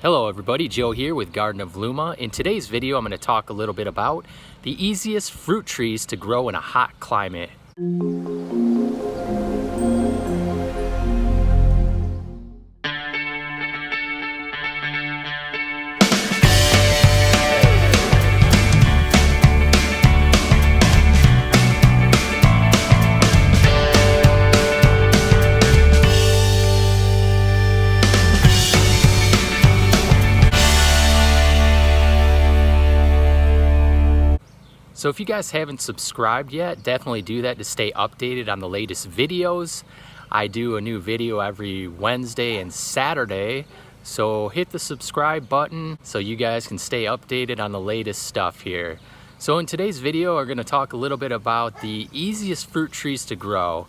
Hello everybody, Joe here with Garden of Luma. In today's video I'm going to talk a little bit about the easiest fruit trees to grow in a hot climate. So if you guys haven't subscribed yet, definitely do that to stay updated on the latest videos. I do a new video every Wednesday and Saturday, so hit the subscribe button so you guys can stay updated on the latest stuff here. So in today's video, we're going to talk a little bit about the easiest fruit trees to grow.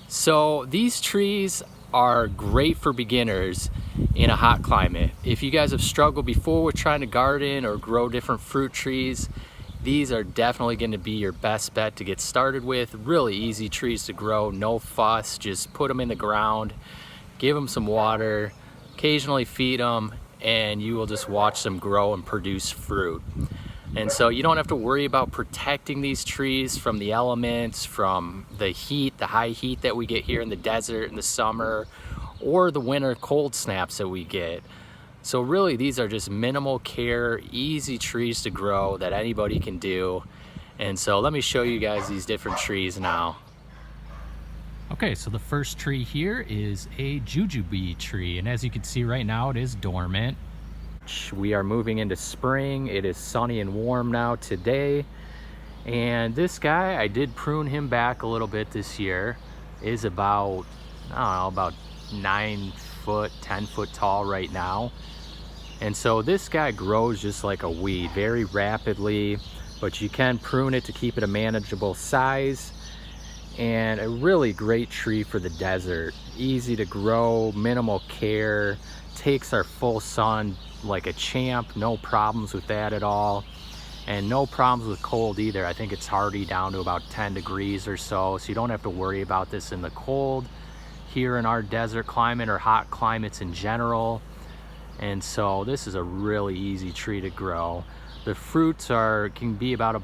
So these trees are great for beginners in a hot climate. If you guys have struggled before with trying to garden or grow different fruit trees, these are definitely going to be your best bet to get started with. Really easy trees to grow, no fuss. Just put them in the ground, give them some water, occasionally feed them, and you will just watch them grow and produce fruit. And so you don't have to worry about protecting these trees from the elements, from the heat, the high heat that we get here in the desert in the summer, or the winter cold snaps that we get. So really, these are just minimal care, easy trees to grow that anybody can do. And so let me show you guys these different trees now. Okay, so the first tree here is a jujube tree. And as you can see right now, it is dormant. We are moving into spring. It is sunny and warm now today. And this guy, I did prune him back a little bit this year, is about, I don't know, about 9 foot, 10 foot tall right now. And so this guy grows just like a weed very rapidly, but you can prune it to keep it a manageable size. And a really great tree for the desert. Easy to grow, minimal care, takes our full sun like a champ, no problems with that at all. And no problems with cold either. I think it's hardy down to about 10 degrees or so, so you don't have to worry about this in the cold here in our desert climate or hot climates in general. And so this is a really easy tree to grow. The fruits can be about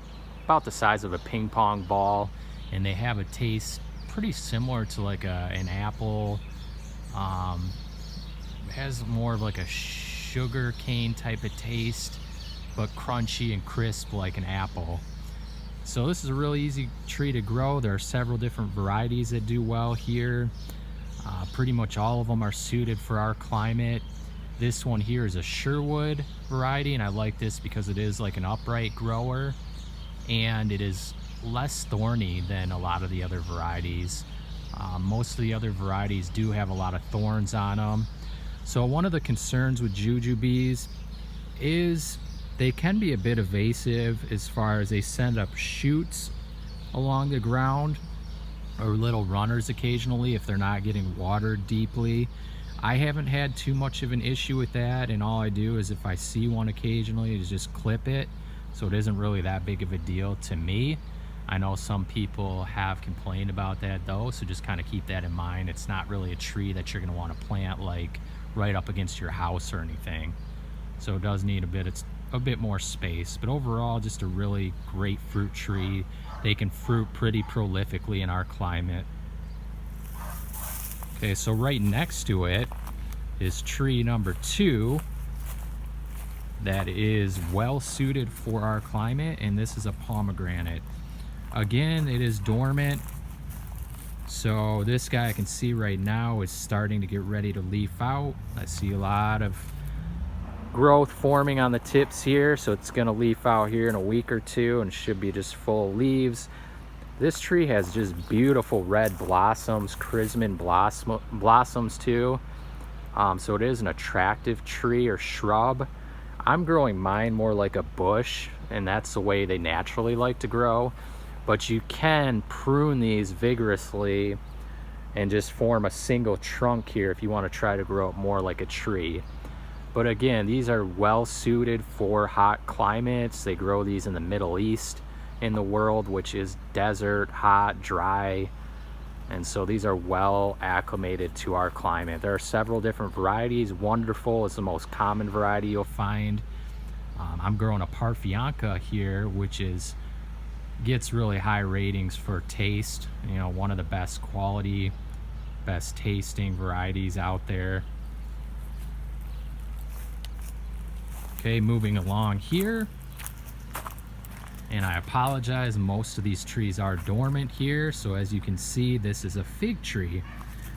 the size of a ping pong ball, and they have a taste pretty similar to like an apple. It has more of like a sugar cane type of taste, but crunchy and crisp like an apple. So this is a really easy tree to grow. There are several different varieties that do well here. Pretty much all of them are suited for our climate. This one here is a Sherwood variety, and I like this because it is like an upright grower and it is less thorny than a lot of the other varieties. Most of the other varieties do have a lot of thorns on them. So one of the concerns with jujubes is they can be a bit evasive as far as they send up shoots along the ground or little runners occasionally if they're not getting watered deeply. I haven't had too much of an issue with that, and all I do is if I see one occasionally is just clip it, so it isn't really that big of a deal to me. I know some people have complained about that though, so just kind of keep that in mind. It's not really a tree that you're going to want to plant like right up against your house or anything, so it does need a bit more space. But overall, just a really great fruit tree. They can fruit pretty prolifically in our climate. Okay, so right next to it is tree number 2 that is well suited for our climate, and this is a pomegranate. Again, it is dormant, so this guy I can see right now is starting to get ready to leaf out. I see a lot of growth forming on the tips here, so it's going to leaf out here in a week or two and should be just full of leaves. This tree has just beautiful red blossoms, chrism blossoms too. So it is an attractive tree or shrub. I'm growing mine more like a bush, and that's the way they naturally like to grow. But you can prune these vigorously and just form a single trunk here if you want to try to grow it more like a tree. But again, these are well suited for hot climates. They grow these in the Middle East in the world, which is desert, hot, dry. And so these are well acclimated to our climate. There are several different varieties. Wonderful is the most common variety you'll find. I'm growing a Parfianca here, which gets really high ratings for taste. You know, one of the best quality, best tasting varieties out there. Okay, moving along here. And I apologize, most of these trees are dormant here. So as you can see, this is a fig tree.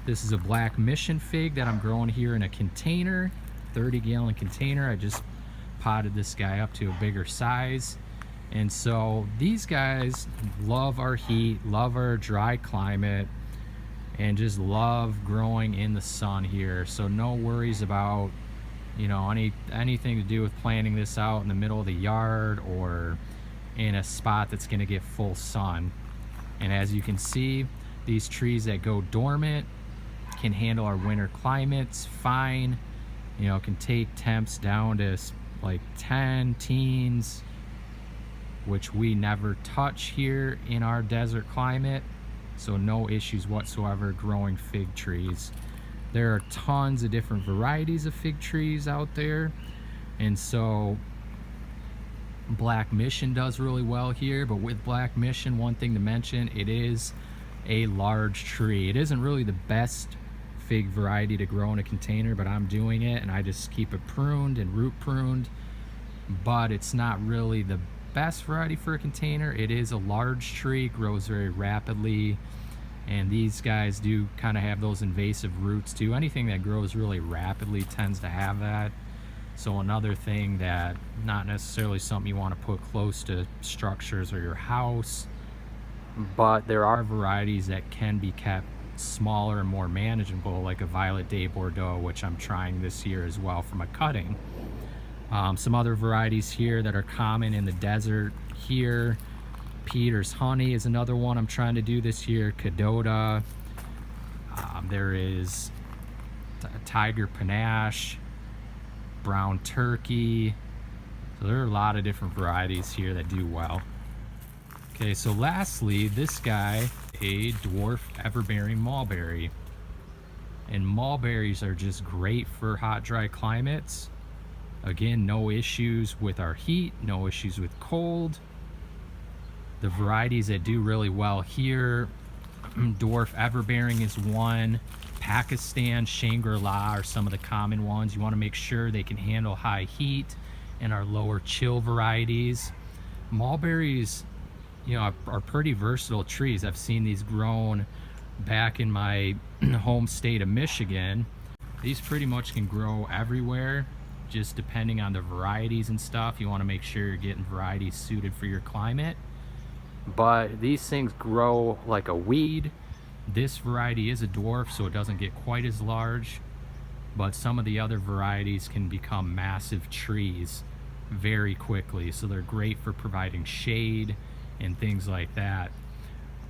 This is a black mission fig that I'm growing here in a container, 30-gallon container. I just potted this guy up to a bigger size. And so these guys love our heat, love our dry climate, and just love growing in the sun here. So no worries about, you know, anything to do with planting this out in the middle of the yard or in a spot that's going to get full sun. And as you can see, these trees that go dormant can handle our winter climates fine. You know, can take temps down to like 10 teens, which we never touch here in our desert climate. So no issues whatsoever growing fig trees. There are tons of different varieties of fig trees out there, and so Black Mission does really well here. But with Black Mission, one thing to mention, it is a large tree. It isn't really the best fig variety to grow in a container, but I'm doing it, and I just keep it pruned and root pruned. But it's not really the best variety for a container. It is a large tree, grows very rapidly, and these guys do kind of have those invasive roots too. Anything that grows really rapidly tends to have that. So another thing that not necessarily something you want to put close to structures or your house, but there are varieties that can be kept smaller and more manageable, like a Violet Day Bordeaux, which I'm trying this year as well for my cutting. Some other varieties here that are common in the desert here, Peter's Honey is another one I'm trying to do this year, Cadota. There is Tiger Panache, Brown Turkey. So there are a lot of different varieties here that do well. Okay, so lastly, this guy, a dwarf everbearing mulberry. And mulberries are just great for hot, dry climates. Again, no issues with our heat, no issues with cold. The varieties that do really well here, dwarf everbearing is one. Pakistan, Shangri-La are some of the common ones. You want to make sure they can handle high heat and our lower chill varieties. Mulberries, you know, are pretty versatile trees. I've seen these grown back in my home state of Michigan. These pretty much can grow everywhere, just depending on the varieties and stuff. You want to make sure you're getting varieties suited for your climate. But these things grow like a weed. This variety is a dwarf, so it doesn't get quite as large, but some of the other varieties can become massive trees very quickly. So they're great for providing shade and things like that.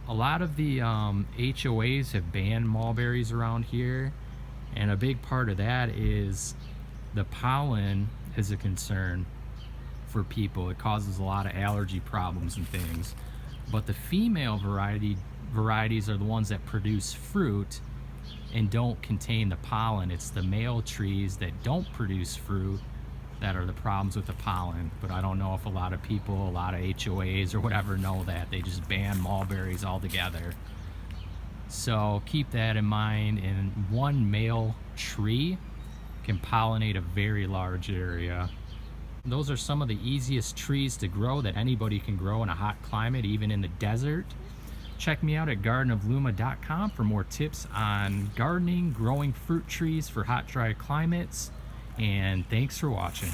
A lot of the HOAs have banned mulberries around here, and a big part of that is the pollen is a concern for people. It causes a lot of allergy problems and things. But the female varieties are the ones that produce fruit and don't contain the pollen. It's the male trees that don't produce fruit that are the problems with the pollen. But I don't know if a lot of people, a lot of HOAs or whatever know that. They just ban mulberries altogether. So keep that in mind. And one male tree can pollinate a very large area. Those are some of the easiest trees to grow that anybody can grow in a hot climate, even in the desert. Check me out at gardenofluma.com for more tips on gardening, growing fruit trees for hot, dry climates. And thanks for watching.